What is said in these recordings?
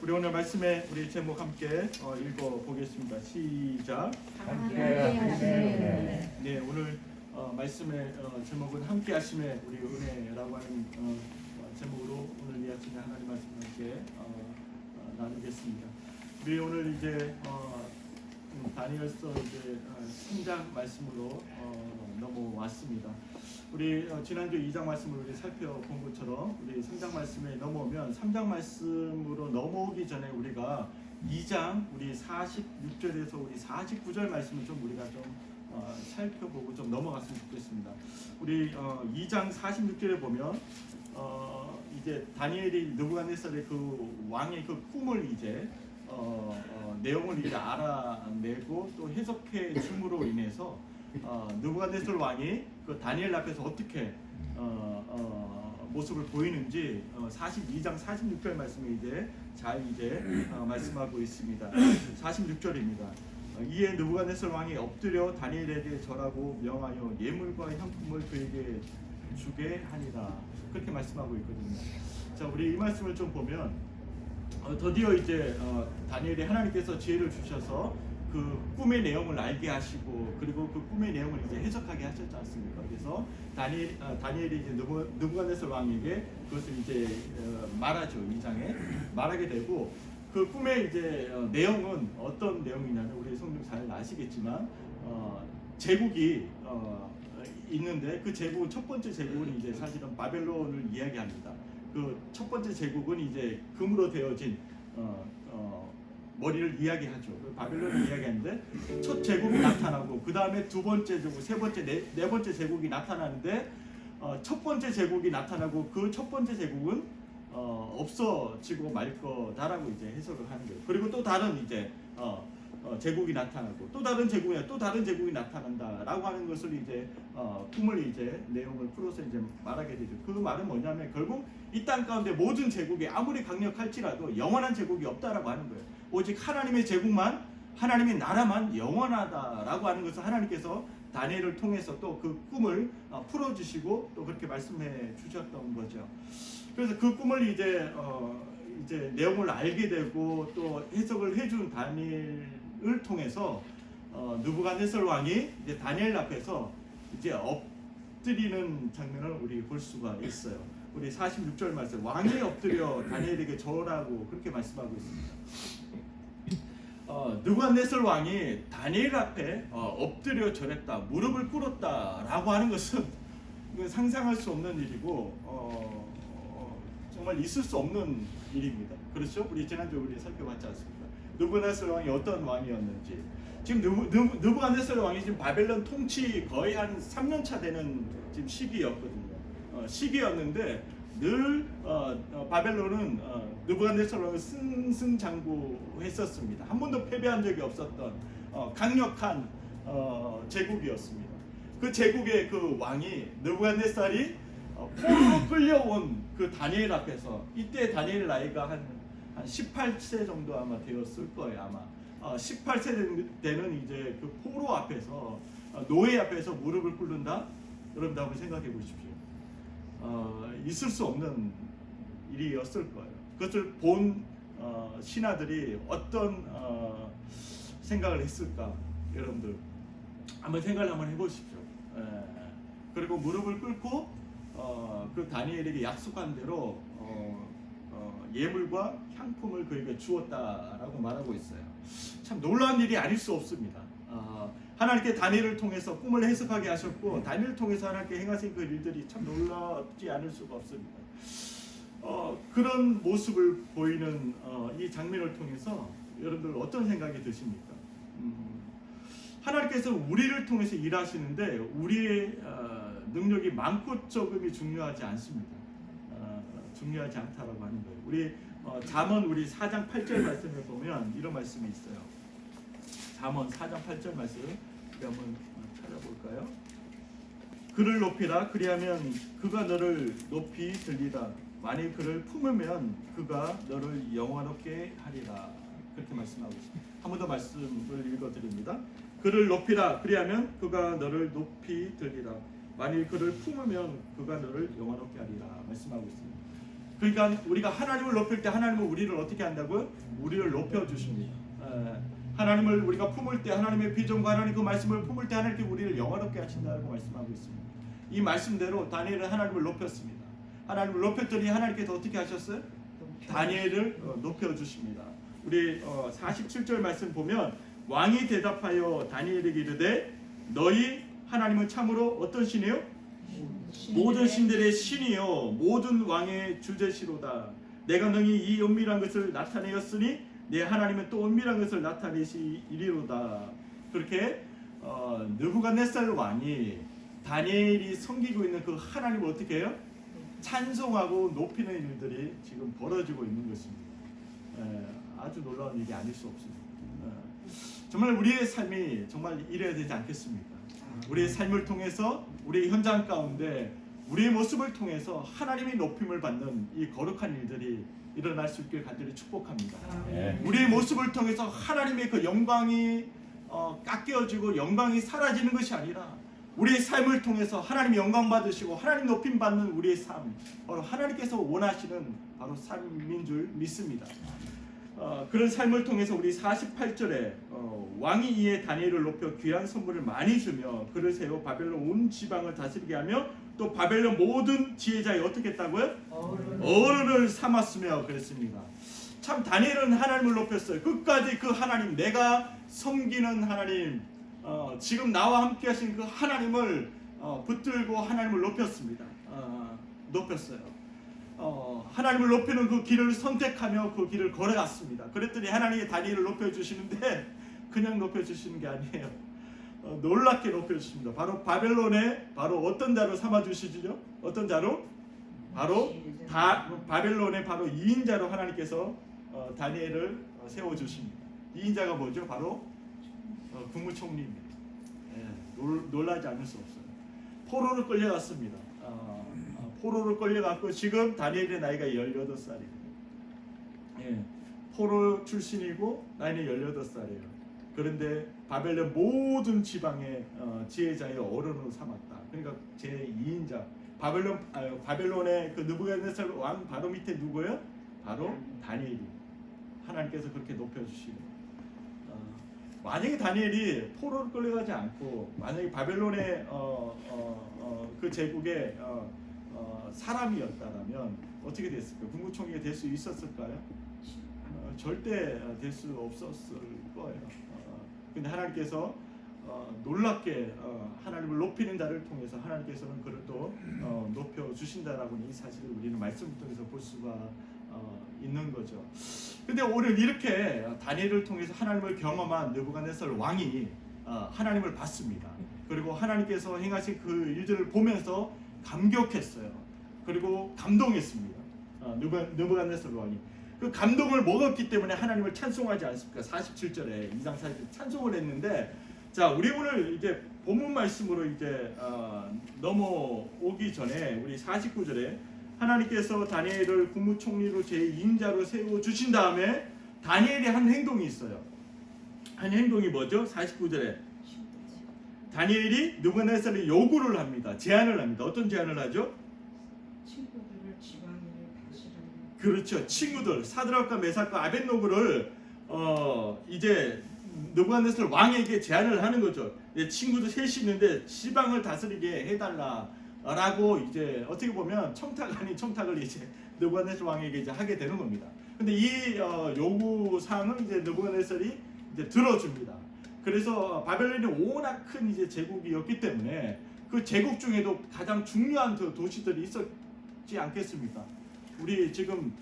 우리 오늘 말씀에 우리 제목 함께 읽어보겠습니다. 시작. 네, 오늘 말씀의 제목은 함께 하심의 우리 은혜라고 하는 제목으로 오늘 이 아침에 하나님 말씀 함께 나누겠습니다. 우리 오늘 이제 다니엘서 이제 3장 말씀으로 넘어왔습니다. 우리 지난주 2장 말씀을 우리 살펴본 것처럼 우리 3장 말씀에 넘어오면 3장 말씀으로 넘어오기 전에 우리가 2장 우리 46절에서 우리 49절 말씀을 좀 우리가 좀 살펴보고 좀 넘어갔으면 좋겠습니다. 우리 2장 46절에 보면 이제 다니엘이 느부갓네살의 그 왕의 그 꿈을 이제 내용을 이제 알아내고 또 해석해 줌으로 인해서 느부갓네살 왕이 그 다니엘 앞에서 어떻게 모습을 보이는지 42장 46절 말씀에 이제 잘 말씀하고 있습니다. 46절입니다. 이에 느부갓네살 왕이 엎드려 다니엘에게 절하고 명하여 예물과 향품을 그에게 주게 하니라. 그렇게 말씀하고 있거든요. 자, 우리 이 말씀을 좀 보면 드디어 이제 다니엘이 하나님께서 지혜를 주셔서 그 꿈의 내용을 알게 하시고 그리고 그 꿈의 내용을 이제 해석하게 하셨지 않습니까? 그래서 다니엘이 이제 느부갓네살 왕에게 그것을 이제 말하죠. 2장에 말하게 되고 그 꿈의 이제 내용은 어떤 내용이냐면 우리 성경 잘 아시겠지만 제국이 있는데 그 제국은 첫 번째 제국은 이제 사실은 바벨론을 이야기합니다. 그 첫 번째 제국은 이제 금으로 되어진 머리를 이야기하죠. 바벨론을 이야기하는데 첫 제국이 나타나고 그 다음에 두 번째 제국, 세 번째, 네 번째 제국이 나타나는데 첫 번째 제국이 나타나고 그 첫 번째 제국은 없어지고 말 거다라고 이제 해석을 하는 거예요. 그리고 또 다른 이제 제국이 나타나고 또 다른 제국이 나타난다라고 하는 것을 이제 꿈을 이제 내용을 풀어서 이제 말하게 되죠. 그 말은 뭐냐면 결국 이 땅 가운데 모든 제국이 아무리 강력할지라도 영원한 제국이 없다라고 하는 거예요. 오직 하나님의 제국만, 하나님의 나라만 영원하다라고 하는 것을 하나님께서 다니엘을 통해서 또 그 꿈을 풀어주시고 또 그렇게 말씀해 주셨던 거죠. 그래서 그 꿈을 이제 내용을 알게 되고 또 해석을 해준 다니엘을 통해서 느부갓네살 왕이 이제 다니엘 앞에서 이제 엎드리는 장면을 우리 볼 수가 있어요. 우리 46절 말씀, 왕이 엎드려 다니엘에게 절하고 그렇게 말씀하고 있습니다. 느부갓네살 왕이 다니엘 앞에 엎드려 절했다, 무릎을 꿇었다라고 하는 것은 상상할 수 없는 일이고 정말 있을 수 없는 일입니다. 그렇죠? 우리 지난주 우리 살펴봤지 않습니까? 느부갓네살 왕이 어떤 왕이었는지. 지금 느부갓네살 왕이 지금 바벨론 통치 거의 한 3년차 되는 지금 시기였거든요. 시기였는데 늘 바벨론은 느부갓네살 왕을 승승장구했었습니다. 한 번도 패배한 적이 없었던 강력한 제국이었습니다. 그 제국의 그 왕이 느부갓네살이 포로로 끌려온 그 다니엘 앞에서, 이때 다니엘 나이가 한 18세 정도 아마 되었을 거예요. 아마 18세 되는 이제 그 포로 앞에서, 노예 앞에서 무릎을 꿇는다. 여러분 한번 생각해 보십시오. 있을 수 없는 일이었을 거예요. 그것을 본 신하들이 어떤 생각을 했을까? 여러분들 한번 생각을 한번 해보십시오. 그리고 무릎을 꿇고 그 다니엘에게 약속한 대로 예물과 향품을 그에게 주었다라고 말하고 있어요. 참 놀라운 일이 아닐 수 없습니다. 하나님께 다니엘을 통해서 꿈을 해석하게 하셨고 다니엘을 통해서 하나님께 행하신 그 일들이 참 놀랍지 않을 수가 없습니다. 그런 모습을 보이는 이 장면을 통해서 여러분들 어떤 생각이 드십니까? 하나님께서 우리를 통해서 일하시는데 우리의 능력이 많고 적음이 중요하지 않습니다. 중요하지 않다라고 하는 거예요. 우리 잠언 우리 4장 8절 말씀을 보면 이런 말씀이 있어요. 잠언 4장 8절 말씀 우리 한번 찾아볼까요? 그를 높이라, 그리하면 그가 너를 높이 들리라. 만일 그를 품으면 그가 너를 영화롭게 하리라. 그렇게 말씀하고 있습니다. 한 번 더 말씀을 읽어드립니다. 그를 높이라, 그리하면 그가 너를 높이 들리라. 만일 그를 품으면 그가 너를 영화롭게 하리라. 말씀하고 있습니다. 그러니까 우리가 하나님을 높일 때 하나님은 우리를 어떻게 한다고요? 우리를 높여주십니다. 하나님을 우리가 품을 때 하나님의 비전과 하나님 그 말씀을 품을 때 하나님께 우리를 영화롭게 하신다고 말씀하고 있습니다. 이 말씀대로 다니엘은 하나님을 높였습니다. 하나님을 높였더니 하나님께서 어떻게 하셨어요? 다니엘을 높여주십니다. 우리 47절 말씀 보면 왕이 대답하여 다니엘에게 이르되 너희 하나님은 참으로 어떤 신이요? 모든 신들의 신이요 모든 왕의 주제시로다. 내가 능히 이 은밀한 것을 나타내었으니 내 하나님은 또 은밀한 것을 나타내시리로다. 그렇게 느부갓네살 왕이 다니엘이 섬기고 있는 그 하나님을 어떻게 해요? 찬송하고 높이는 일들이 지금 벌어지고 있는 것입니다. 아주 놀라운 일이 아닐 수 없습니다. 정말 우리의 삶이 정말 이래야 되지 않겠습니까? 우리의 삶을 통해서 우리의 현장 가운데 우리의 모습을 통해서 하나님의 높임을 받는 이 거룩한 일들이 일어날 수 있길 간절히 축복합니다. 우리의 모습을 통해서 하나님의 그 영광이 깎여지고 영광이 사라지는 것이 아니라 우리의 삶을 통해서 하나님 영광 받으시고 하나님 높임 받는 우리의 삶, 바로 하나님께서 원하시는 바로 삶인 줄 믿습니다. 그런 삶을 통해서 우리 48절에 왕이 이에 다니엘을 높여 귀한 선물을 많이 주며 그를 세워 바벨론 온 지방을 다스리게 하며 또 바벨론 모든 지혜자에 어떻게 했다고요? 어른을 삼았으며 그랬습니다. 참 다니엘은 하나님을 높였어요. 끝까지 그 하나님, 내가 섬기는 하나님, 지금 나와 함께 하신 그 하나님을 붙들고 하나님을 높였습니다. 높였어요. 하나님을 높이는 그 길을 선택하며 그 길을 걸어갔습니다. 그랬더니 하나님이 다니엘을 높여주시는데 그냥 높여주시는 게 아니에요. 놀랍게 높여주십니다. 바로 바벨론에 바로 어떤 자로 삼아주시죠? 어떤 자로? 바로 바벨론의 바로 2인자로 하나님께서 다니엘을 세워주십니다. 2인자가 뭐죠? 바로 국무총리입니다. 놀라지 않을 수 없어요. 포로를 끌려갔습니다. 포로를 끌려갔고 지금 다니엘의 나이가 18살이에요. 포로 출신이고 나이는 18살이에요. 그런데 바벨론 모든 지방의 지혜자의 어른으로 삼았다. 그러니까 제2인자. 바벨론의 그 느부갓네살 왕 바로 밑에 누구예요? 바로 다니엘이. 하나님께서 그렇게 높여주시고 만약에 다니엘이 포로를 끌려가지 않고 만약에 바벨론의 그 제국의 사람이었다면 어떻게 됐을까요? 국무총리가 될 수 있었을까요? 절대 될 수 없었을 거예요. 근데 하나님께서 놀랍게 하나님을 높이는 자를 통해서 하나님께서는 그를 또 높여 주신다라고 이 사실을 우리는 말씀을 통해서 볼 수가 있는 거죠. 근데 오늘 이렇게 다니엘을 통해서 하나님을 경험한 느부갓네살 왕이 하나님을 봤습니다. 그리고 하나님께서 행하신 그 일들을 보면서 감격했어요. 그리고 감동했습니다. 느부갓네살 왕이 그 감동을 먹었기 때문에 하나님을 찬송하지 않습니까? 47절에 이상 40절 찬송을 했는데, 자 우리 오늘 이제 본문 말씀으로 이제 넘어오기 전에 우리 49절에 하나님께서 다니엘을 국무총리로 제2인자로 세워 주신 다음에 다니엘이 한 행동이 있어요. 한 행동이 뭐죠? 49절에 다니엘이 느부갓네살의 요구를 합니다. 제안을 합니다. 어떤 제안을 하죠? 친구들을 지방에 다스리는. 그렇죠. 친구들 사드락과 메삭과 아벳노고를 이제 느부갓네살 왕에게 제안을 하는 거죠. 내 친구들 셋이 있는데 지방을 다스리게 해달라라고 이제 어떻게 보면 청탁 아닌 청탁을 이제 느부갓네살 왕에게 이제 하게 되는 겁니다. 근데 이 요구 사항을 이제 느부갓네살이 이제 들어줍니다. 그래서 바벨론이 워낙 큰 이제 제국이었기 때문에 그 제국 중에도 가장 중요한 그 도시들이 있었지 않겠습니까? 우리 지금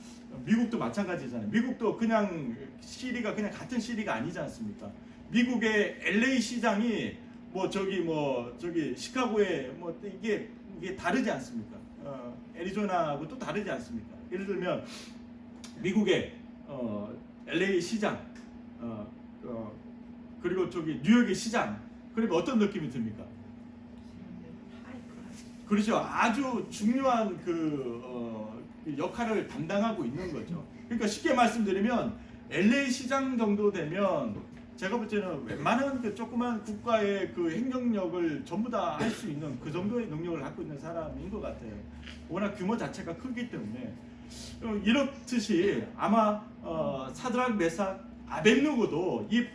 미국도 마찬가지잖아요. 미국도 그냥 시리가 그냥 같은 시리가 아니지 않습니까? 미국의 LA 시장이 저기 시카고에 이게 다르지 않습니까? 애리조나하고 또 다르지 않습니까? 예를 들면 미국의 LA 시장 그리고 저기 뉴욕의 시장 그리고 어떤 느낌이 듭니까? 그렇죠. 아주 중요한 그 역할을 담당하고 있는 거죠. 그러니까 쉽게 말씀드리면 LA 시장 정도 되면 제가 볼 때는 웬만한 그 조그만 국가의 그 행정력을 전부 다 할 수 있는 그 정도의 능력을 갖고 있는 사람인 것 같아요. 워낙 규모 자체가 크기 때문에. 이렇듯이 아마 사드락, 메삭, 아벳느고도 이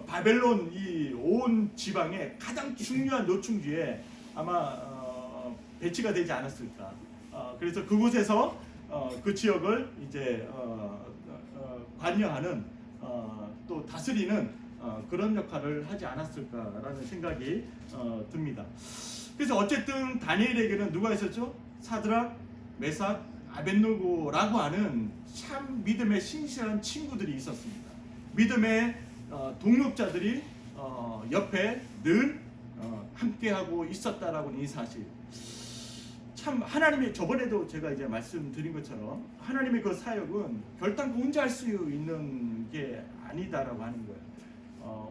바벨론 이 온 지방의 가장 중요한 노충지에 아마 배치가 되지 않았을까. 그래서 그곳에서 그 지역을 이제 관여하는 또 다스리는 그런 역할을 하지 않았을까라는 생각이 듭니다. 그래서 어쨌든 다니엘에게는 누가 있었죠? 사드락, 메삭, 아벳느고라고 하는 참 믿음의 신실한 친구들이 있었습니다. 믿음의 동력자들이 옆에 늘 함께하고 있었다라고는 이 사실. 참 하나님의 저번에도 제가 이제 말씀드린 것처럼 하나님의 그 사역은 결단코 혼자 할 수 있는 게 아니다라고 하는 거예요.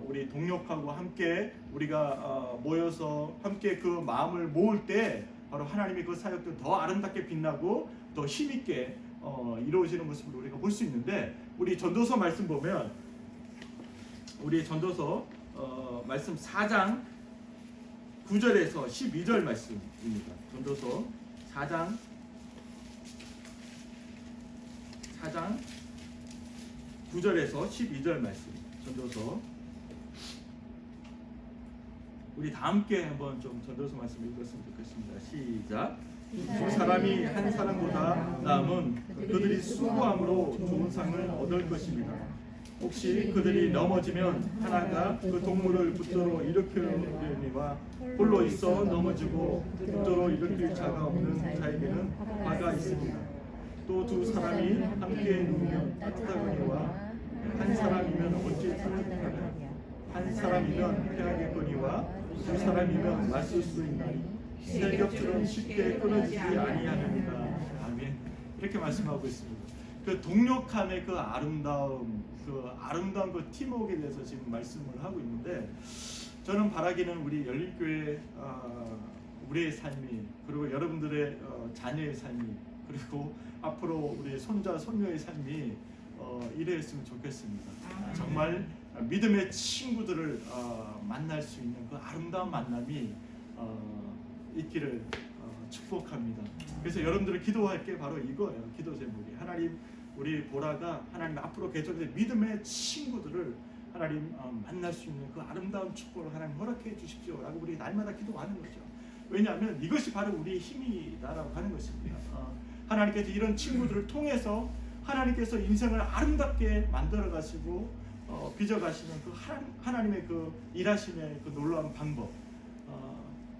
우리 동력하고 함께 우리가 모여서 함께 그 마음을 모을 때 바로 하나님의 그 사역도 더 아름답게 빛나고 더 힘있게 이루어지는 모습을 우리가 볼 수 있는데, 우리 전도서 말씀 보면 우리 전도서 말씀 4장 9절에서 12절 말씀입니다. 전도서 4장 9절에서 12절 말씀. 전도서 우리 다 함께 한번 좀 전도서 말씀 읽었으면 좋겠습니다. 시작. 두 사람이 한 사람보다 나음은 그들이 수고함으로 좋은 상을 얻을 것입니다. 혹시 그들이 넘어지면 하나가 그 동물을 붙들어 일으키려니와 홀로 있어 넘어지고 붙들어 일으킬 자가 없는 자에게는 화가 있습니다. 또 두 사람이 함께 누우면 따뜻하거니와 한 사람이면 어찌 따뜻하냐. 한 사람이면 패하겠거니와 두 사람이면 맞설 수 있나니 세력처럼 쉽게 끊어지지 아니하느니라. 아멘. 이렇게 말씀하고 있습니다. 그 동력함의 그 아름다운 그 팀워크에 대해서 지금 말씀을 하고 있는데, 저는 바라기는 우리 열린교회 우리의 삶이, 그리고 여러분들의 자녀의 삶이, 그리고 앞으로 우리 손자 손녀의 삶이 이래했으면 좋겠습니다. 정말 믿음의 친구들을 만날 수 있는 그 아름다운 만남이 있기를 축복합니다. 그래서 여러분들을 기도할 게 바로 이거예요. 기도 제목이 하나님, 우리 보라가 하나님 앞으로 계속해서 믿음의 친구들을 하나님 만날 수 있는 그 아름다운 축복을 하나님 허락해 주십시오라고 우리 날마다 기도하는 거죠. 왜냐하면 이것이 바로 우리의 힘이다라고 하는 것입니다. 하나님께서 이런 친구들을 통해서 하나님께서 인생을 아름답게 만들어 가시고 빚어 가시는 그 하나님의 그 일하심의 그 놀라운 방법,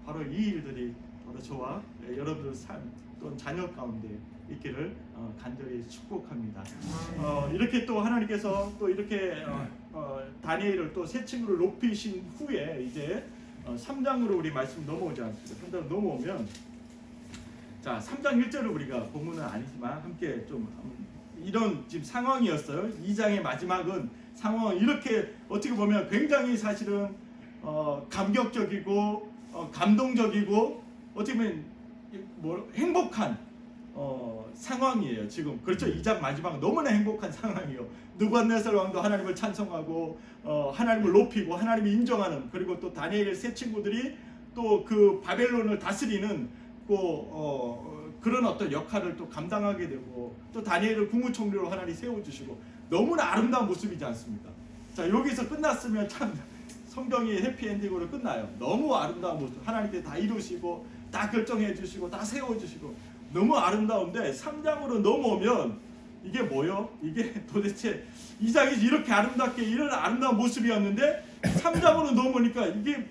바로 이 일들이 바로 저와 여러분들 삶 또는 자녀 가운데 있기를 간절히 축복합니다. 이렇게 또 하나님께서 또 이렇게 다니엘을 또 새 친구를 높이신 후에 이제 3장으로 우리 말씀 넘어오지 않습니까? 3장 넘어오면, 자 3장 1절을 우리가 본문은 아니지만 함께 좀 이런 지금 상황이었어요. 2장의 마지막은 상황은 이렇게 어떻게 보면 굉장히 사실은 감격적이고 감동적이고 어떻게 보면 행복한 상황이에요. 지금 그렇죠. 2장 마지막 너무나 행복한 상황이에요. 느부갓네살 왕도 하나님을 찬송하고 하나님을 높이고 하나님을 인정하는, 그리고 또 다니엘의 세 친구들이 또 그 바벨론을 다스리는 그런 어떤 역할을 또 감당하게 되고, 또 다니엘을 국무총리로 하나님 세워주시고 너무나 아름다운 모습이지 않습니까? 자, 여기서 끝났으면 참 성경이 해피엔딩으로 끝나요. 너무 아름다운 모습, 하나님께서 다 이루시고 다 결정해 주시고 다 세워주시고 너무 아름다운데 3장으로 넘어오면 이게 뭐요? 이게 도대체 2장이 이렇게 아름답게 이런 아름다운 모습이었는데 3장으로 넘어오니까 이게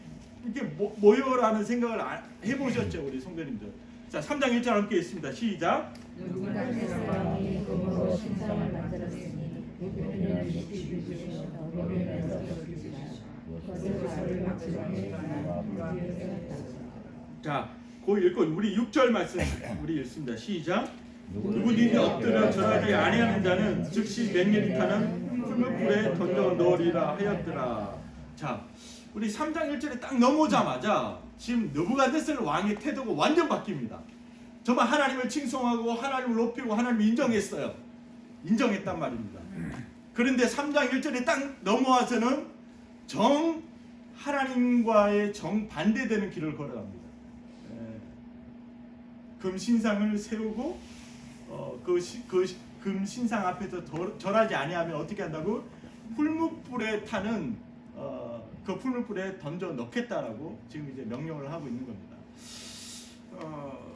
뭐요라는 생각을 해보셨죠, 우리 성도님들? 자, 3장 1절 함께 있습니다. 시작. 느부갓네살 왕이 금으로 신상을 만들었으니 우리는 지키시며 너희는 지키시라. 그것을 발을 막지에 자, 그 읽고 우리 6절 말씀 우리 읽습니다. 시작. 누구든지 엎드려 절하지 아니하는 자는 즉시 맹렬히 타는 붉은 불에 던져 넣으리라 하였더라. 자, 우리 3장 1절에 딱 넘어오자마자 지금 느부갓네살 왕의 태도가 완전 바뀝니다. 정말 하나님을 칭송하고 하나님을 높이고 하나님을 인정했어요. 인정했단 말입니다. 그런데 3장 1절에 딱 넘어와서는 하나님과의 정반대되는 길을 걸어갑니다. 금신상을 세우고 금 신상 앞에서 절하지 아니하면 어떻게 한다고? 풀무불에 타는 그 풀무불에 던져 넣겠다라고 지금 이제 명령을 하고 있는 겁니다.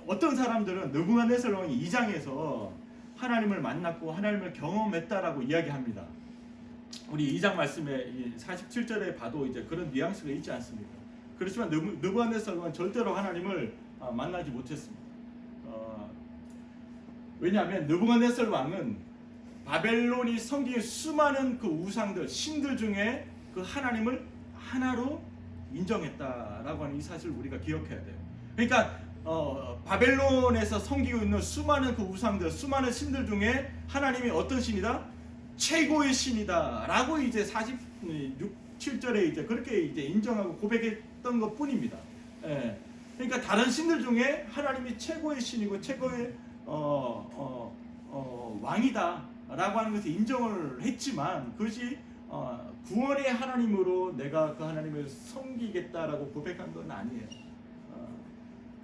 어떤 사람들은 느부갓네살 왕이 2장에서 하나님을 만났고 하나님을 경험했다라고 이야기합니다. 우리 2장 말씀에 47절에 봐도 이제 그런 뉘앙스가 있지 않습니까? 그렇지만 느부갓네살 왕은 절대로 하나님을 만나지 못했습니다. 왜냐하면 느부갓네살 왕은 바벨론이 섬긴 수많은 그 우상들, 신들 중에 그 하나님을 하나로 인정했다라고 하는 이 사실을 우리가 기억해야 돼요. 그러니까 바벨론에서 섬기고 있는 수많은 그 우상들, 수많은 신들 중에 하나님이 어떤 신이다? 최고의 신이다라고 이제 47절에 이제 그렇게 이제 인정하고 고백했던 것뿐입니다. 예. 그러니까 다른 신들 중에 하나님이 최고의 신이고 최고의 왕이다라고 하는 것을 인정을 했지만 그것이 구원의 하나님으로 내가 그 하나님을 섬기겠다라고 고백한 건 아니에요.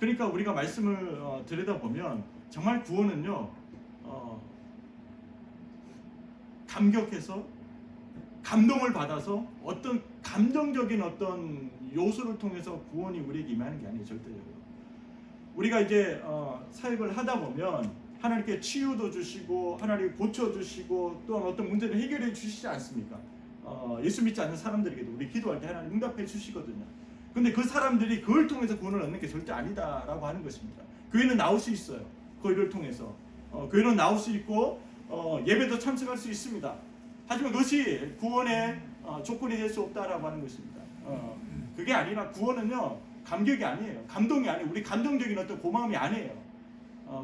그러니까 우리가 말씀을 들여다보면 정말 구원은요 감격해서 감동을 받아서 어떤 감정적인 어떤 요소를 통해서 구원이 우리에게 임하는 게 아니에요. 절대적으로 우리가 이제 사역을 하다 보면 하나님께 치유도 주시고 하나님 고쳐주시고 또한 어떤 문제를 해결해 주시지 않습니까? 예수 믿지 않는 사람들에게도 우리 기도할 때 하나님 응답해 주시거든요. 근데 그 사람들이 그걸 통해서 구원을 얻는 게 절대 아니다라고 하는 것입니다. 교회는 나올 수 있어요. 그걸 통해서 교회는 나올 수 있고 예배도 참석할 수 있습니다. 하지만 그것이 구원의 조건이 될 수 없다라고 하는 것입니다. 그게 아니라 구원은요 감격이 아니에요. 감동이 아니에요. 우리 감동적인 어떤 고마움이 아니에요.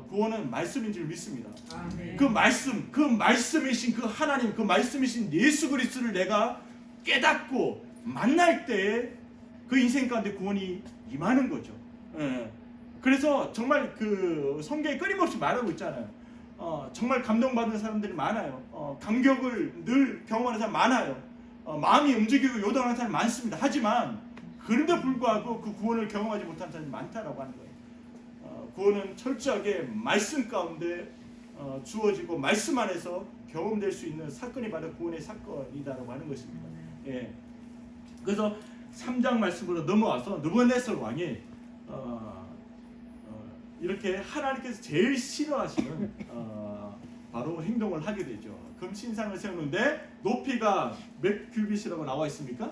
구원은 말씀인 줄 믿습니다. 아멘. 그 말씀이신 그 하나님, 그 말씀이신 예수 그리스도를 내가 깨닫고 만날 때에 그 인생 가운데 구원이 임하는 거죠. 그래서 정말 그 성경에 끊임없이 말하고 있잖아요. 정말 감동받는 사람들이 많아요. 감격을 늘 경험하는 사람 많아요. 마음이 움직이고 요동하는 사람 많습니다. 하지만 그런데 불구하고 그 구원을 경험하지 못한 사람이 많다라고 하는 거예요. 구원은 철저하게 말씀 가운데 주어지고 말씀 안에서 경험될 수 있는 사건이 바로 구원의 사건이다라고 하는 것입니다. 예. 그래서 3장 말씀으로 넘어와서 느부갓네살 왕이 이렇게 하나님께서 제일 싫어하시는 바로 행동을 하게 되죠. 금 신상을 세우는데 높이가 몇 규빗이라고 나와 있습니까?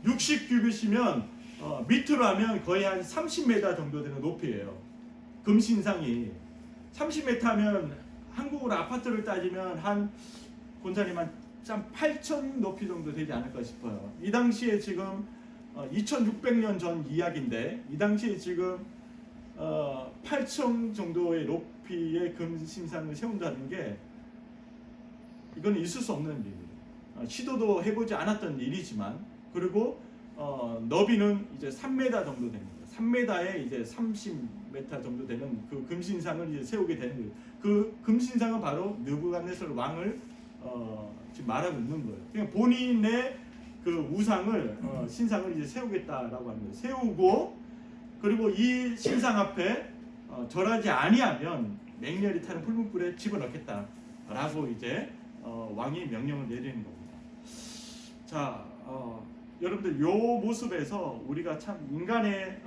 60 규빗이면 밑으로 하면 거의 한 30m 정도 되는 높이예요. 금 신상이 30m 하면 한국으로 아파트를 따지면 한 권사님 한 8,000 높이 정도 되지 않을까 싶어요. 이 당시에 지금 2600년 전 이야기인데 이 당시에 지금 8천 정도의 높이의 금 신상을 세운다는 게 이건 있을 수 없는 일입니다. 시도도 해보지 않았던 일이지만 그리고 너비는 이제 3m 정도 됩니다. 3m에 이제 30m 정도 되는 그 금신상을 이제 세우게 되는 거예요. 그 금신상은 바로 느부갓네살 왕을 지금 말하고 있는 거예요. 그냥 본인의 그 우상을 신상을 이제 세우겠다라고 하는 거예요. 세우고 그리고 이 신상 앞에 절하지 아니하면 맹렬히 타는 풀무불에 집어넣겠다라고 이제 왕이 명령을 내리는 겁니다. 자, 여러분들 요 모습에서 우리가 참 인간의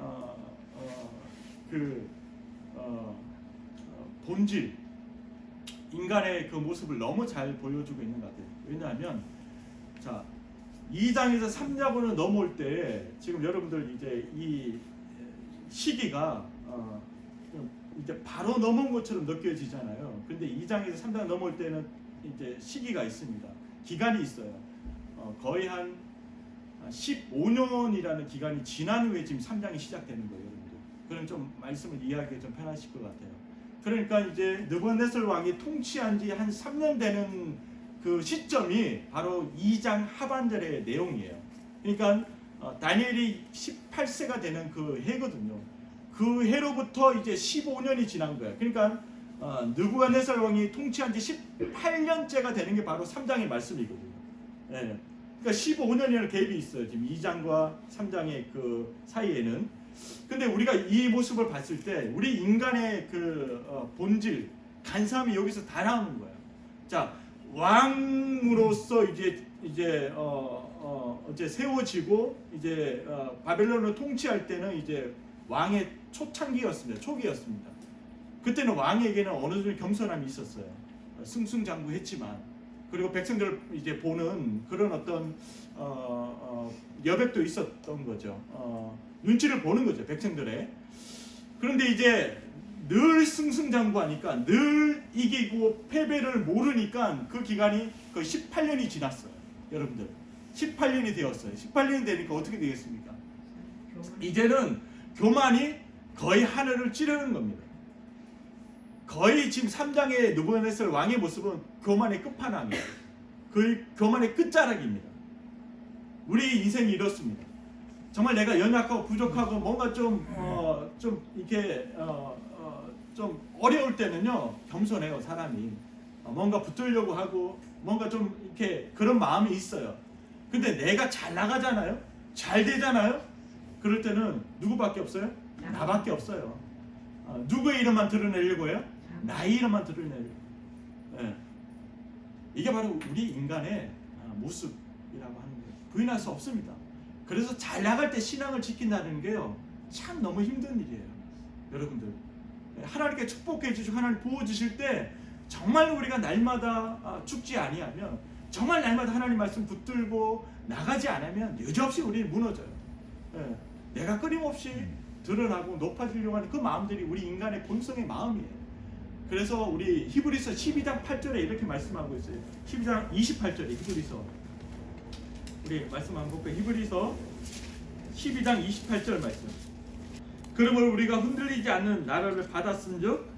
본질, 인간의 그 모습을 너무 잘 보여주고 있는 것 같아요. 왜냐하면 자 2장에서 3장으로 넘어올 때 지금 여러분들 이제 이 시기가 이제 바로 넘어온 것처럼 느껴지잖아요. 근데 2장에서 3장 넘어올 때는 이제 시기가 있습니다. 기간이 있어요. 거의 한 15년이라는 기간이 지난 후에 지금 3장이 시작되는 거예요, 여러분들. 그럼 좀 말씀을 이해하기 좀 편하실 것 같아요. 그러니까 이제 느부갓네살 왕이 통치한 지 한 3년 되는 그 시점이 바로 2장 하반절의 내용이에요. 그러니까 다니엘이 18세가 되는 그 해거든요. 그 해로부터 이제 15년이 지난 거예요. 그러니까 느부갓네살 왕이 통치한 지 18년째가 되는 게 바로 3장의 말씀이거든요. 예. 그러니까 15년이라는 갭이 있어요. 지금 2장과 3장의 그 사이에는. 근데 우리가 이 모습을 봤을 때 우리 인간의 그 본질, 간사함이 여기서 다 나오는 거예요. 자, 왕으로서 이제 세워지고 이제 바벨론을 통치할 때는 이제 왕의 초창기였습니다. 초기였습니다. 그때는 왕에게는 어느 정도 겸손함이 있었어요. 승승장구했지만, 그리고 백성들을 이제 보는 그런 어떤 여백도 있었던 거죠. 눈치를 보는 거죠, 백성들의. 그런데 이제 늘 승승장구하니까, 늘 이기고 패배를 모르니까 그 기간이 거의 18년이 지났어요. 여러분들 18년이 되었어요. 18년이 되니까 어떻게 되겠습니까? 이제는 교만이 거의 하늘을 찌르는 겁니다. 거의 지금 3장의 느부갓네살 왕의 모습은 교만의 끝판왕이에요. 거의 교만의 끝자락입니다. 우리 인생이 이렇습니다. 정말 내가 연약하고 부족하고 뭔가 좀 이렇게 좀 어려울 때는요, 겸손해요, 사람이. 뭔가 붙들려고 하고 뭔가 좀 이렇게 그런 마음이 있어요. 근데 내가 잘 나가잖아요, 잘 되잖아요. 그럴 때는 누구밖에 없어요? 나밖에 없어요. 누구의 이름만 드러내려고 해요? 나의 이름만 드러내려고. 네. 이게 바로 우리 인간의 모습이라고 하는 거예요. 부인할 수 없습니다. 그래서 잘 나갈 때 신앙을 지킨다는 게요, 참 너무 힘든 일이에요. 여러분들, 하나님께 축복해 주시고 하나님 부어 주실 때 정말 우리가 날마다 죽지 아니하면, 정말 날마다 하나님 말씀 붙들고 나가지 않으면 여지없이 우리는 무너져요. 내가 끊임없이 드러나고 높아지려고 하는 그 마음들이 우리 인간의 본성의 마음이에요. 그래서 우리 히브리서 12장 8절에 이렇게 말씀하고 있어요. 12장 28절에 히브리서, 우리 말씀 한번 볼까요? 히브리서 12장 28절 말씀. 그러므로 우리가 흔들리지 않는 나라를 받았은즉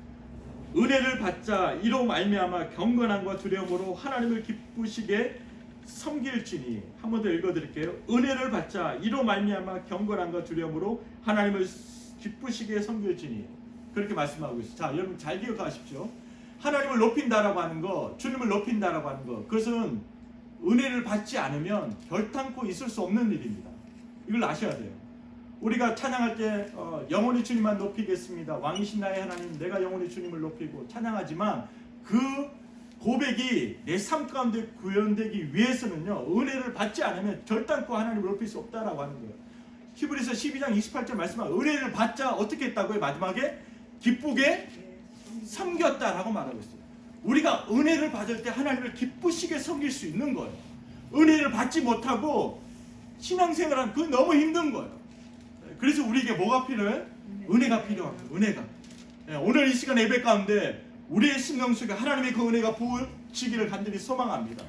은혜를 받자 이로 말미암아 경건함과 두려움으로 하나님을 기쁘시게 섬길지니. 한 번 더 읽어드릴게요. 은혜를 받자 이로 말미암아 경건함과 두려움으로 하나님을 기쁘시게 섬길지니. 그렇게 말씀하고 있어요. 자, 여러분 잘 기억하십시오. 하나님을 높인다라고 하는 거, 주님을 높인다라고 하는 거, 그것은 은혜를 받지 않으면 결탄코 있을 수 없는 일입니다. 이걸 아셔야 돼요. 우리가 찬양할 때 영원히 주님만 높이겠습니다, 왕이신 나의 하나님, 내가 영원히 주님을 높이고 찬양하지만, 그 고백이 내 삶 가운데 구현되기 위해서는요, 은혜를 받지 않으면 결단코 하나님을 높일 수 없다라고 하는 거예요. 히브리서 12장 28절 말씀하면 은혜를 받자 어떻게 했다고요? 마지막에 기쁘게 섬겼다라고 말하고 있어요. 우리가 은혜를 받을 때 하나님을 기쁘시게 섬길 수 있는 거예요. 은혜를 받지 못하고 신앙생활하면 그건 너무 힘든 거예요. 그래서 우리에게 뭐가 필요해? 은혜가 필요합니다. 은혜가. 오늘 이 시간 예배 가운데 우리의 신경 속에 하나님의 그 은혜가 부어지기를 간절히 소망합니다.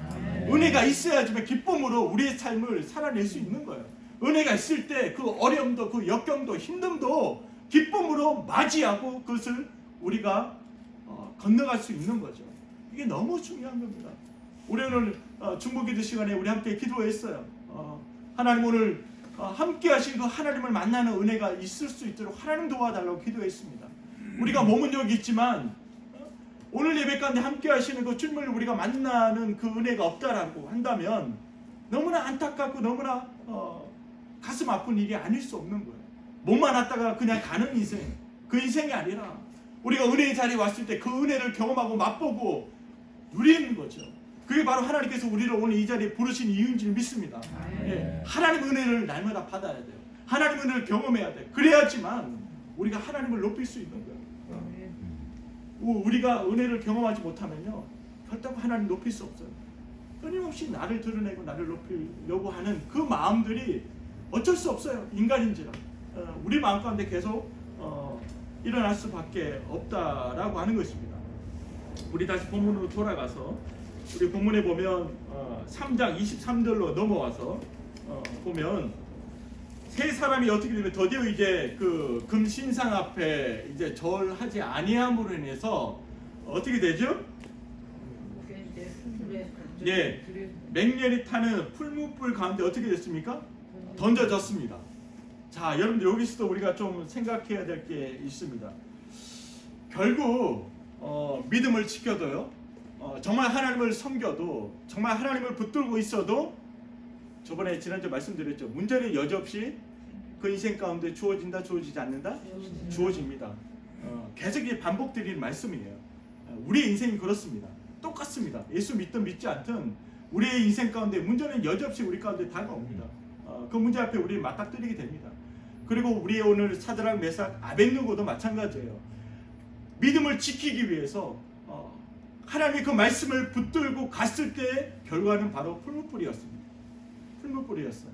은혜가 있어야지만 기쁨으로 우리의 삶을 살아낼 수 있는 거예요. 은혜가 있을 때 그 어려움도, 그 역경도, 힘듦도 기쁨으로 맞이하고 그것을 우리가 건너갈 수 있는 거죠. 이게 너무 중요한 겁니다. 우리 오늘 중보기도 시간에 우리 함께 기도했어요. 하나님 오늘 함께 하신 그 하나님을 만나는 은혜가 있을 수 있도록 하나님 도와달라고 기도했습니다. 우리가 몸은 여기 있지만 오늘 예배 가운데 함께 하시는 그 주님을 우리가 만나는 그 은혜가 없다라고 한다면 너무나 안타깝고 너무나 가슴 아픈 일이 아닐 수 없는 거예요. 몸만 왔다가 그냥 가는 인생, 그 인생이 아니라 우리가 은혜의 자리에 왔을 때 그 은혜를 경험하고 맛보고 누리는 거죠. 그게 바로 하나님께서 우리를 오늘 이 자리에 부르신 이유인 줄 믿습니다. 하나님 은혜를 날마다 받아야 돼요. 하나님 은혜를 경험해야 돼요. 그래야지만 우리가 하나님을 높일 수 있는 거예요. 우리가 은혜를 경험하지 못하면요, 결단코 하나님 높일 수 없어요. 끊임없이 나를 드러내고 나를 높이려고 하는 그 마음들이 어쩔 수 없어요. 인간인지라 우리 마음 가운데 계속 일어날 수밖에 없다라고 하는 것입니다. 우리 다시 본문으로 돌아가서 우리 본문에 보면 3장 23절로 넘어와서 보면 세 사람이 어떻게 되면 드디어 이제 그 금신상 앞에 이제 절하지 아니함으로 인해서 어떻게 되죠? 예, 맹렬히 타는 풀무불 가운데 어떻게 됐습니까? 던져졌습니다. 자, 여러분들 여기서도 우리가 좀 생각해야 될 게 있습니다. 결국 믿음을 지켜도요, 정말 하나님을 섬겨도, 정말 하나님을 붙들고 있어도, 저번에 지난주에 말씀드렸죠, 문제는 여지없이 그 인생 가운데 주어진다, 주어지지 않는다? 주어집니다. 계속 이게 반복드리는 말씀이에요. 우리의 인생이 그렇습니다. 똑같습니다. 예수 믿든 믿지 않든 우리의 인생 가운데 문제는 여지없이 우리 가운데 다가옵니다. 그 문제 앞에 우리 맞닥뜨리게 됩니다. 그리고 우리의 오늘 사드락, 메삭, 아벳느고도 마찬가지예요. 믿음을 지키기 위해서 하나님의 그 말씀을 붙들고 갔을 때 결과는 바로 풀무불이었습니다. 풀무불이었어요.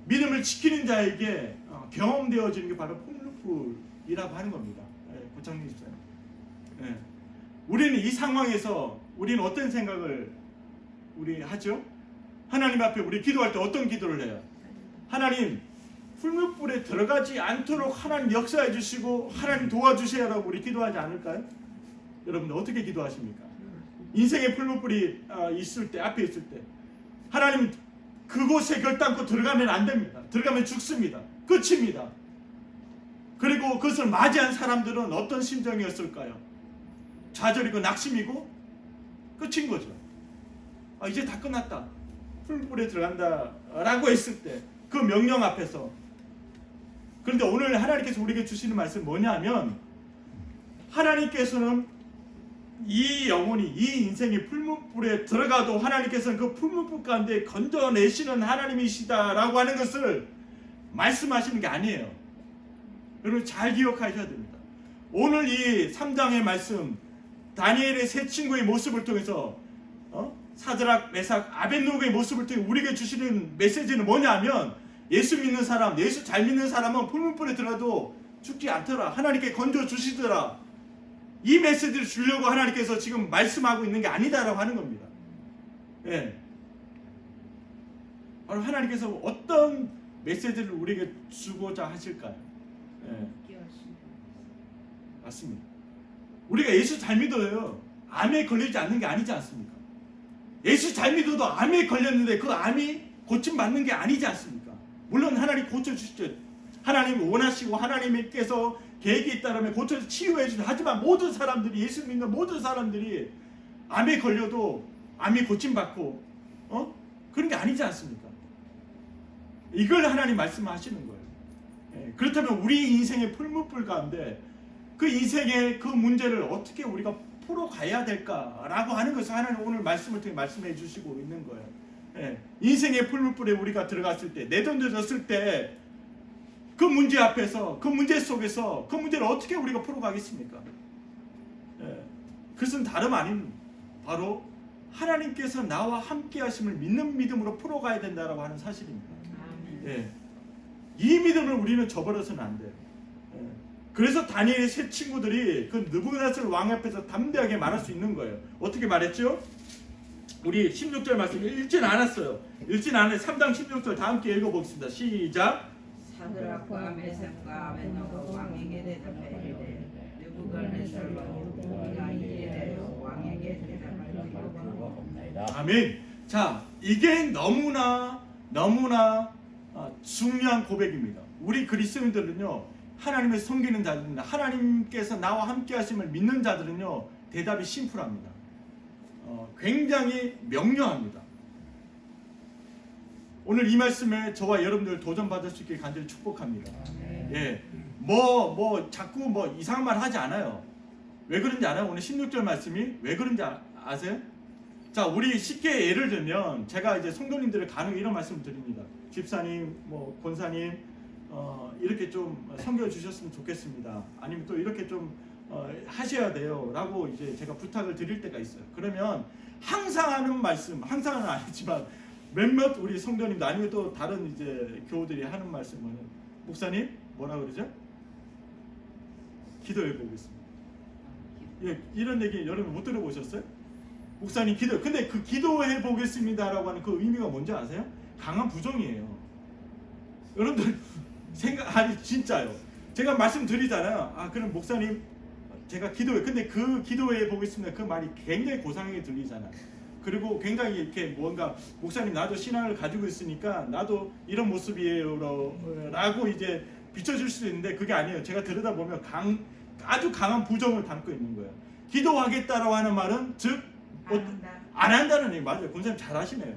믿음을 지키는 자에게 경험되어지는 게 바로 풀무불이라고 하는 겁니다. 고창민 집사님. 우리는 이 상황에서 우리는 어떤 생각을 우리 하죠? 하나님 앞에 우리 기도할 때 어떤 기도를 해요? 하나님, 풀무불에 들어가지 않도록 하나님 역사해 주시고 하나님 도와주세요라고 우리 기도하지 않을까요? 여러분들 어떻게 기도하십니까? 인생의 풀무불이 있을 때, 앞에 있을 때 하나님 그곳에 결단코 들어가면 안 됩니다. 들어가면 죽습니다. 끝입니다. 그리고 그것을 맞이한 사람들은 어떤 심정이었을까요? 좌절이고 낙심이고 끝인 거죠. 이제 다 끝났다. 풀무불에 들어간다 라고 했을 때 그 명령 앞에서. 그런데 오늘 하나님께서 우리에게 주시는 말씀은 뭐냐면, 하나님께서는 이 영혼이, 이 인생이 풀무불에 들어가도 하나님께서는 그 풀무불 가운데 건져내시는 하나님이시다라고 하는 것을 말씀하시는 게 아니에요. 여러분 잘 기억하셔야 됩니다. 오늘 이 3장의 말씀, 다니엘의 세 친구의 모습을 통해서 사드락, 메삭, 아벳느고의 모습을 통해 우리에게 주시는 메시지는 뭐냐면, 예수 믿는 사람, 예수 잘 믿는 사람은 풀무불에 들어도 죽지 않더라. 하나님께 건져 주시더라. 이 메시지를 주려고 하나님께서 지금 말씀하고 있는 게 아니다라고 하는 겁니다. 바로 하나님께서 어떤 메시지를 우리에게 주고자 하실까요? 맞습니다. 우리가 예수 잘 믿어요. 암에 걸리지 않는 게 아니지 않습니까? 예수 잘 믿어도 암에 걸렸는데 그 암이 고침받는 게 아니지 않습니까? 물론 하나님 고쳐주시죠. 하나님 원하시고 하나님께서 계획이 있다면 고쳐서 치유해 주시죠. 하지만 모든 사람들이, 예수 믿는 모든 사람들이 암에 걸려도 암이 고침받고 그런 게 아니지 않습니까? 이걸 하나님 말씀하시는 거예요. 그렇다면 우리 인생의 풀무불 가운데 그 인생의 그 문제를 어떻게 우리가 풀어가야 될까라고 하는 것을 하나님 오늘 말씀을 통해 말씀해 주시고 있는 거예요. 인생의 풀무불에 우리가 들어갔을 때, 내던져졌을 때 그 문제 앞에서, 그 문제 속에서 그 문제를 어떻게 우리가 풀어가겠습니까? 그것은 다름 아닌 바로 하나님께서 나와 함께 하심을 믿는 믿음으로 풀어가야 된다라고 하는 사실입니다. 이 믿음을 우리는 저버려서는 안 돼요. 그래서 다니엘의 세 친구들이 그 느부갓네살 왕 앞에서 담대하게 말할 수 있는 거예요. 어떻게 말했죠? 우리 16절 말씀 읽진 않았어요. 읽진 않아요. 3장 16절 다 함께 읽어보겠습니다. 시작. 사드락과 메삭과 아벳느고 왕에게 대답하이르되 느부갓네살 왕이 우리가 이에 대하여 왕에게 대답하리이다. 아멘. 자, 이게 너무나 중요한 고백입니다. 우리 그리스도인들은요, 하나님을 섬기는 자들입니다. 하나님께서 나와 함께 하심을 믿는 자들은요, 대답이 심플합니다. 굉장히 명료합니다. 오늘 이 말씀에 저와 여러분들 도전받을 수 있게 간절히 축복합니다. 자꾸 이상한 말 하지 않아요. 왜 그런지 알아요? 오늘 16절 말씀이 왜 그런지 아세요? 자, 우리 쉽게 예를 들면, 제가 이제 성도님들을 간혹 이런 말씀을 드립니다. 집사님, 권사님, 이렇게 좀 섬겨주셨으면 좋겠습니다. 아니면 또 이렇게 좀 하셔야 돼요 라고 이제 제가 부탁을 드릴 때가 있어요. 그러면 항상 하는 말씀, 항상은 아니지만 몇몇 우리 성도님들 아니면 또 다른 이제 교우들이 하는 말씀은, 목사님 뭐라 그러죠? 기도해 보겠습니다. 이런 얘기 여러분 못 들어보셨어요? 목사님 기도. 근데 그 기도해 보겠습니다라고 하는 그 의미가 뭔지 아세요? 강한 부정이에요. 여러분들 아니 진짜요. 제가 말씀드리잖아요. 그럼 목사님 제가 기도해. 근데 그 기도해 보겠습니다. 그 말이 굉장히 고상하게 들리잖아요. 그리고 굉장히 이렇게 뭔가, 목사님 나도 신앙을 가지고 있으니까 나도 이런 모습이에요 라고 이제 비춰줄 수도 있는데 그게 아니에요. 제가 들여다보면 아주 강한 부정을 담고 있는 거예요. 기도하겠다라고 하는 말은 즉 안 한다는 얘기. 맞아요. 권사님 잘 하시네요.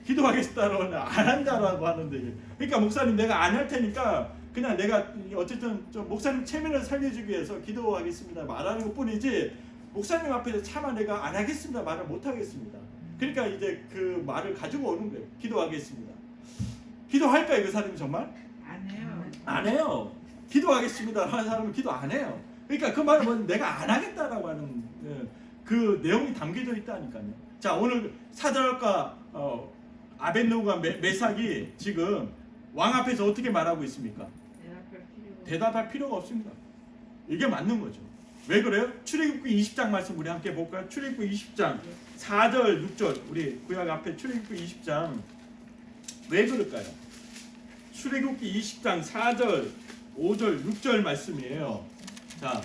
기도하겠다라고 안 한다라고 하는데, 그러니까 목사님 내가 안 할 테니까 그냥 내가 어쨌든 좀 목사님 체면을 살려주기 위해서 기도하겠습니다 말하는 것뿐이지, 목사님 앞에서 차마 내가 안 하겠습니다 말을 못 하겠습니다. 그러니까 이제 그 말을 가지고 오는 거예요. 기도하겠습니다. 기도할까요 그 사람이 정말? 안 해요. 안 해요. 기도하겠습니다 하는 사람은 기도 안 해요. 그러니까 그 말은 뭐 내가 안 하겠다라고 하는 그 내용이 담겨져 있다니까요. 자, 오늘 사드락과 아벳느고가 메삭이 지금 왕 앞에서 어떻게 말하고 있습니까? 대답할 필요가 없습니다. 이게 맞는 거죠. 왜 그래요? 출애굽기 20장 말씀 우리 함께 볼까요? 출애굽기 20장 4절 6절, 우리 구약 앞에 출애굽기 20장 왜 그럴까요? 출애굽기 20장 4절 5절 6절 말씀이에요. 자,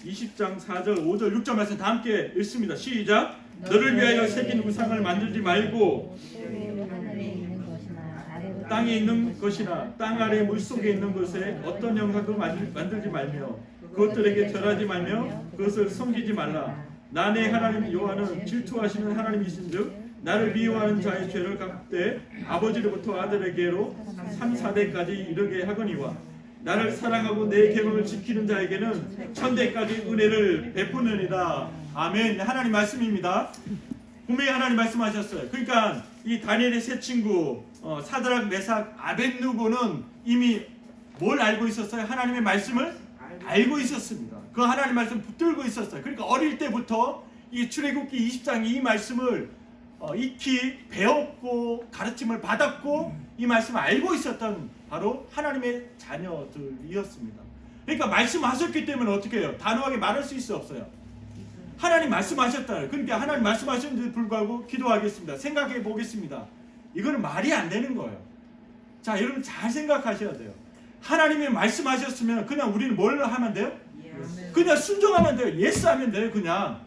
20장 4절 5절 6절 말씀 다 함께 읽습니다. 시작. 너를 위하여 새긴 우상을 만들지 말고 땅에 있는 것이나 땅 아래 물속에 있는 것에 어떤 영상도 만들지 말며 그것들에게 절하지 말며 그것을 섬기지 말라. 나 내 하나님 여호와는 질투하시는 하나님이신즉 나를 미워하는 자의 죄를 갚되 아버지로부터 아들에게로 3, 4대까지 이르게 하거니와 나를 사랑하고 내 계명을 지키는 자에게는 천대까지 은혜를 베푸느니라. 아멘. 하나님 말씀입니다. 분명히 하나님 말씀하셨어요. 그러니까 이 다니엘의 세 친구 사드락, 메삭, 아벳느고는 이미 뭘 알고 있었어요? 하나님의 말씀을 알고 있었습니다. 그 하나님 말씀 붙들고 있었어요. 그러니까 어릴 때부터 이 출애굽기 20장 이 말씀을 익히 배웠고 가르침을 받았고 이 말씀을 알고 있었던 바로 하나님의 자녀들이었습니다. 그러니까 말씀하셨기 때문에 어떻게 해요? 단호하게 말할 수 있어 없어요? 하나님 말씀하셨다. 그러니까 하나님 말씀하셨는데도 불구하고 기도하겠습니다. 생각해 보겠습니다. 이거는 말이 안 되는 거예요. 자, 여러분 잘 생각하셔야 돼요. 하나님이 말씀하셨으면 그냥 우리는 뭘 하면 돼요? 그냥 순종하면 돼요. 예스 하면 돼요. 그냥.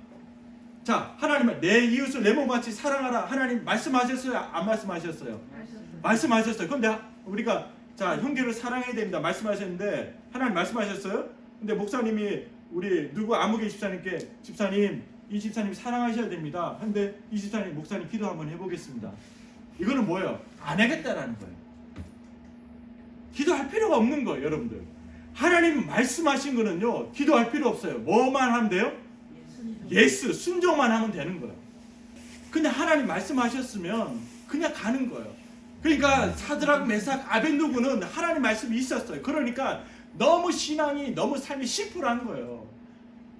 자, 하나님은 내 이웃을 내 몸같이 사랑하라. 하나님 말씀하셨어요? 안 말씀하셨어요? 말씀하셨어요. 그런데 우리가 자, 형제를 사랑해야 됩니다. 말씀하셨는데 하나님 말씀하셨어요? 근데 목사님이 우리 누구 아무개 집사님께 집사님 이 집사님 사랑하셔야 됩니다. 근데 이 집사님 목사님 기도 한번 해보겠습니다. 이거는 뭐예요? 안 하겠다라는 거예요. 기도할 필요가 없는 거예요, 여러분들. 하나님 말씀하신 거는요, 기도할 필요 없어요. 뭐만 하면 돼요? 예스, 순종만 하면 되는 거예요. 근데 하나님 말씀하셨으면 그냥 가는 거예요. 그러니까 사드락, 메삭, 아벳느고는 하나님 말씀이 있었어요. 그러니까 너무 신앙이 너무 삶이 심플한 거예요.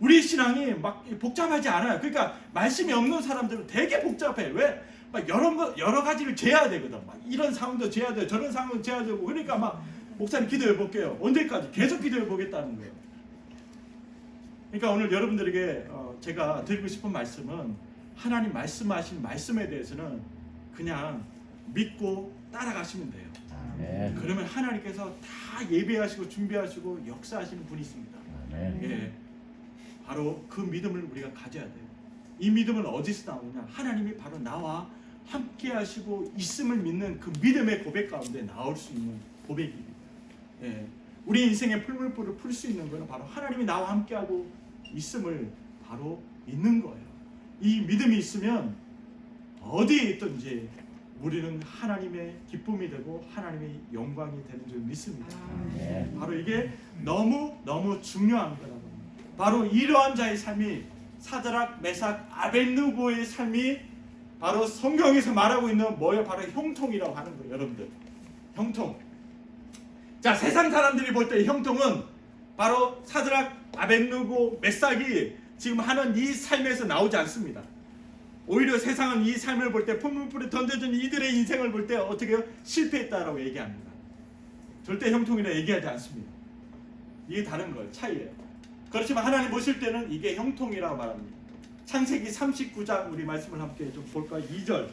우리 신앙이 막 복잡하지 않아요. 그러니까 말씀이 없는 사람들은 되게 복잡해. 왜? 막 여러 가지를 재야 되거든. 막 이런 상황도 재야 돼, 저런 상황도 재야 되고. 그러니까 막 목사님 기도해 볼게요. 언제까지? 계속 기도해 보겠다는 거예요. 그러니까 오늘 여러분들에게 제가 드리고 싶은 말씀은 하나님 말씀하신 말씀에 대해서는 그냥 믿고 따라가시면 돼요. 아멘. 그러면 하나님께서 다 예배하시고 준비하시고 역사하시는 분이십니다. 아멘. 예, 바로 그 믿음을 우리가 가져야 돼요. 이 믿음은 어디서 나오느냐? 하나님이 바로 나와 함께 하시고 있음을 믿는 그 믿음의 고백 가운데 나올 수 있는 고백입니다. 예, 우리 인생의 풀물불을 풀 수 있는 것은 바로 하나님이 나와 함께하고 있음을 바로 믿는 거예요. 이 믿음이 있으면 어디에 있든지 우리는 하나님의 기쁨이 되고 하나님의 영광이 되는 줄 믿습니다. 아멘. 바로 이게 너무 중요한 거라고. 바로 이러한 자의 삶이 사드락, 메삭, 아벳느고의 삶이 바로 성경에서 말하고 있는 뭐예요? 바로 형통이라고 하는 거예요, 여러분들. 형통. 자, 세상 사람들이 볼 때 형통은 바로 사드락, 아벳느고, 메삭이 지금 하는 이 삶에서 나오지 않습니다. 오히려 세상은 이 삶을 볼 때 풀물불에 던져진 이들의 인생을 볼 때 어떻게 해요? 실패했다라고 얘기합니다. 절대 형통이라 얘기하지 않습니다. 이게 다른 거예요. 차이예요. 그렇지만 하나님 보실 때는 이게 형통이라고 말합니다. 창세기 39장 우리 말씀을 함께 좀 볼까요? 2절.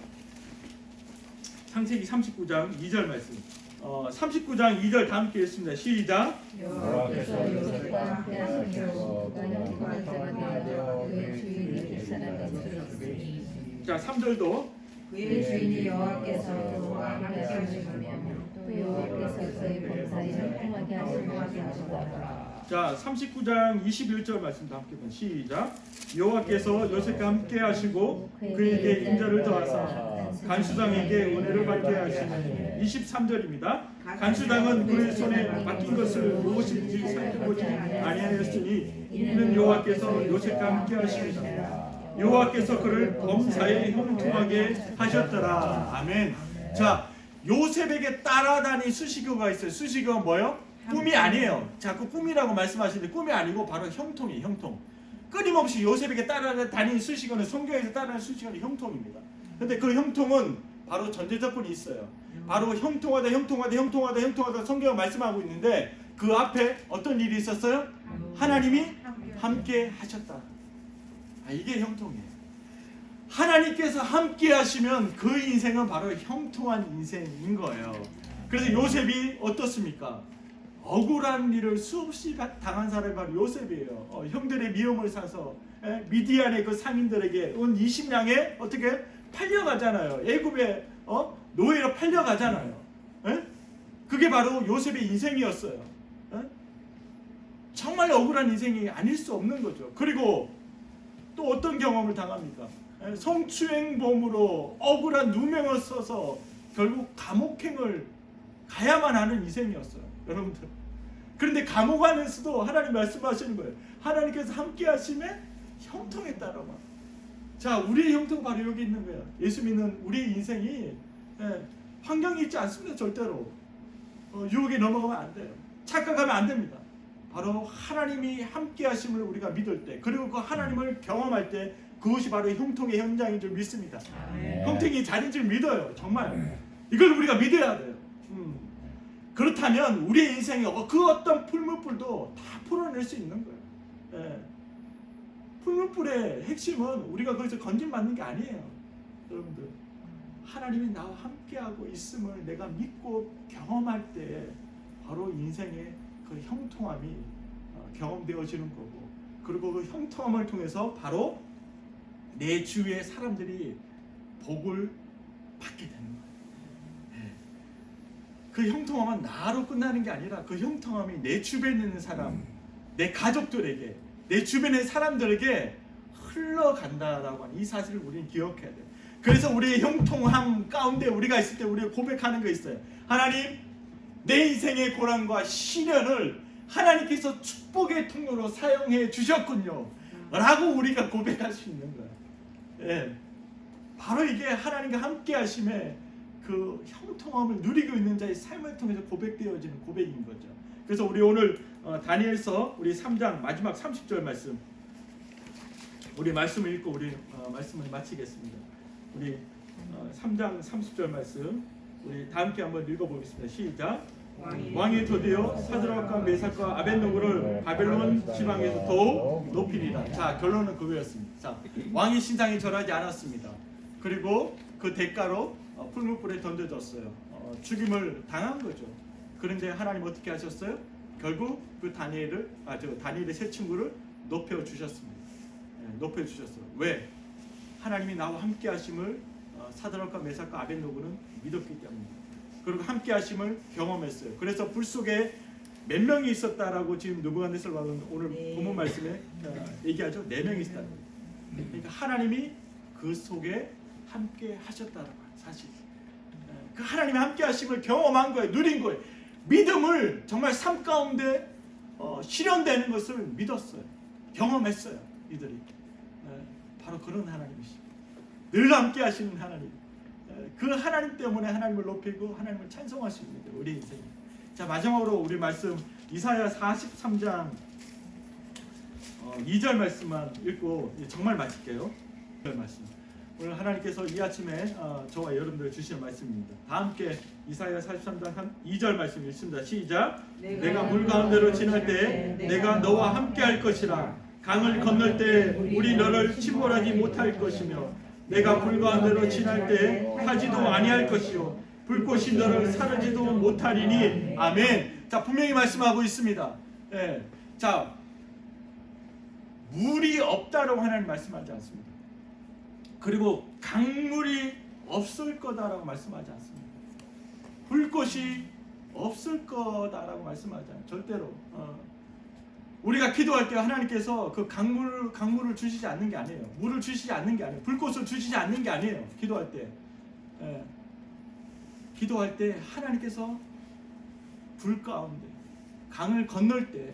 창세기 39장 2절 말씀. 39장 2절 다 함께 읽습니다. 시작. 여호와께서 요셉과 함께 하시며 그가 형통한 자가 되어 그의 주인에게 사랑을 베풀었으니 자, 3절도 그의 주인이 여호와께서 그와 함께 하시며 또 여호와께서 그의 범사에 형통하게 하시며 자, 39장 21절 말씀 다 함께 본 시작. 여호와께서 요셉과 함께 하시고 그에게 인자를 더하사 간수당에게 은혜를 받게 하시니 23절입니다. 간수당은 그의 손에 맡긴 것을 무엇인지 살펴보지 아니하였으니 이는 여호와께서 요셉과 함께 하십니다. 여호와께서 그를 범사에 형통하게 하셨더라. 아멘. 자, 요셉에게 따라다닌 수식어가 있어요. 수식어가 뭐예요? 꿈이 아니에요. 자꾸 꿈이라고 말씀하시는데 꿈이 아니고 바로 형통이에요. 형통. 끊임없이 요셉에게 따라다닌 수식어는 성경에서 따라다니는 수식어는 형통입니다. 근데 그 형통은 바로 전제조건이 있어요. 바로 형통하다 성경은 말씀하고 있는데 그 앞에 어떤 일이 있었어요? 하나님이 함께 하셨다. 이게 형통이에요. 하나님께서 함께 하시면 그 인생은 바로 형통한 인생인 거예요. 그래서 요셉이 어떻습니까? 억울한 일을 수없이 당한 사람이 바로 요셉이에요. 형들의 미움을 사서 미디안의 그 상인들에게 은 20냥에 어떻게 팔려가잖아요. 애굽의 노예로 팔려가잖아요. 그게 바로 요셉의 인생이었어요. 정말 억울한 인생이 아닐 수 없는 거죠. 그리고 또 어떤 경험을 당합니까? 성추행범으로 억울한 누명을 써서 결국 감옥행을 가야만 하는 인생이었어요. 여러분들. 그런데 감옥 안에서도 하나님 말씀하시는 거예요. 하나님께서 함께 하심에 형통했다라고. 자, 우리의 형통은 바로 여기 있는 거예요. 예수 믿는 우리의 인생이 환경이 있지 않습니다. 절대로. 유혹에 넘어가면 안 돼요. 착각하면 안 됩니다. 바로 하나님이 함께 하심을 우리가 믿을 때, 그리고 그 하나님을 경험할 때 그것이 바로 형통의 현장인 줄 믿습니다. 형통의 자리인 줄 믿어요. 정말. 이걸 우리가 믿어야 돼요. 그렇다면 우리의 인생에 그 어떤 풀무불도 다 풀어낼 수 있는 거예요. 풀무불의 핵심은 우리가 거기서 건진받는 게 아니에요. 여러분들, 하나님이 나와 함께하고 있음을 내가 믿고 경험할 때 바로 인생의 그 형통함이 경험되어지는 거고, 그리고 그 형통함을 통해서 바로 내 주위의 사람들이 복을 받게 되는 거예요. 그 형통함은 나로 끝나는 게 아니라 그 형통함이 내 주변에 있는 사람, 내 가족들에게, 내 주변의 사람들에게 흘러간다라고 하는 이 사실을 우리는 기억해야 돼요. 그래서 우리의 형통함 가운데 우리가 있을 때 우리가 고백하는 거 있어요. 하나님, 내 인생의 고난과 시련을 하나님께서 축복의 통로로 사용해 주셨군요 라고 우리가 고백할 수 있는 거예요. 바로 이게 하나님과 함께 하심에 그 형통함을 누리고 있는 자의 삶을 통해서 고백되어지는 고백인 거죠. 그래서 우리 오늘 다니엘서 우리 3장 마지막 30절 말씀, 우리 말씀을 읽고 우리 말씀을 마치겠습니다. 우리 3장 30절 말씀 우리 다 함께 한번 읽어보겠습니다. 시작. 왕이 드디어 사드락과 메삭과 아벳느고를 바벨론 지방에서 더욱 높이리라. 자, 결론은 그거였습니다. 자, 왕이 신상에 절하지 않았습니다. 그리고 그 대가로 풀무불에 던져졌어요. 죽임을 당한 거죠. 그런데 하나님 어떻게 하셨어요? 결국 그 다니엘의 세 친구를 높여 주셨습니다. 높여 주셨어요. 왜? 하나님이 나와 함께 하심을 사드락과 메삭과 아벳느고는 믿었기 때문입니다. 그리고 함께 하심을 경험했어요. 그래서 불 속에 몇 명이 있었다라고 지금 느부갓네살왕은 오늘 본문 말씀에 얘기하죠. 4명이 있었다는 거예요. 그러니까 하나님이 그 속에 함께 하셨다라고 사실. 그 하나님이 함께 하심을 경험한 거예요. 누린 거예요. 믿음을 정말 삶 가운데 실현되는 것을 믿었어요. 경험했어요. 이들이. 바로 그런 하나님이십니다. 늘 함께 하시는 하나님. 그 하나님 때문에 하나님을 높이고 하나님을 찬송할 수 있는 우리 인생입니다. 자, 마지막으로 우리 말씀 이사야 43장 2절 말씀만 읽고 정말 마칠게요. 2절 말씀. 오늘 하나님께서 이 아침에 저와 여러분들 주시는 말씀입니다. 다 함께 이사야 43장 2절 말씀 읽습니다. 시작. 내가 물 가운데로 지날 때 내가 너와 함께 할 것이라. 강을 건널 때 우리 너를 침몰하지 못할 것이며 내가 불 가운데로 지날 때 타지도 아니할 것이요 불꽃이 너를 사르지도 못하리니. 아멘. 자, 분명히 말씀하고 있습니다. 자, 물이 없다라고 하나님 말씀하지 않습니다. 그리고 강물이 없을 거다라고 말씀하지 않습니다. 불꽃이 없을 거다라고 말씀하지 않아요. 절대로. 우리가 기도할 때 하나님께서 그 강물을 주시지 않는 게 아니에요. 물을 주시지 않는 게 아니에요. 불꽃을 주시지 않는 게 아니에요. 기도할 때. 예. 기도할 때 하나님께서 불 가운데, 강을 건널 때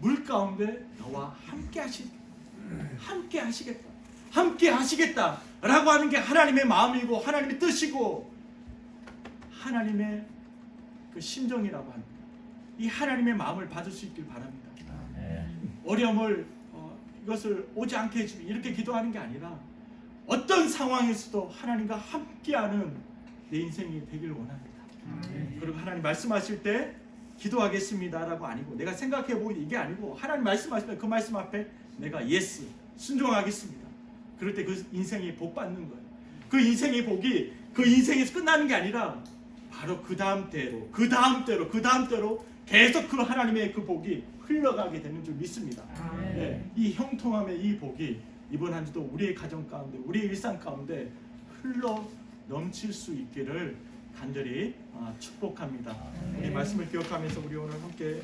물 가운데 너와 함께 하시겠다 라고 하는 게 하나님의 마음이고 하나님의 뜻이고 하나님의 그 심정이라고 합니다. 이 하나님의 마음을 받을 수 있길 바랍니다. 어려움을 이것을 오지 않게 해주면 이렇게 기도하는 게 아니라 어떤 상황에서도 하나님과 함께하는 내 인생이 되길 원합니다. 그리고 하나님 말씀하실 때 기도하겠습니다라고 아니고 내가 생각해 보니 이게 아니고 하나님 말씀하시면 그 말씀 앞에 내가 예스 순종하겠습니다. 그럴 때 그 인생이 복 받는 거예요. 그 인생의 복이 그 인생에서 끝나는 게 아니라 바로 그 다음 때로 계속 그 하나님의 그 복이 흘러가게 되는 줄 믿습니다. 네, 이 형통함의 이 복이 이번 한 주도 우리의 가정 가운데 우리의 일상 가운데 흘러 넘칠 수 있기를 간절히 축복합니다. 이 말씀을 기억하면서 우리 오늘 함께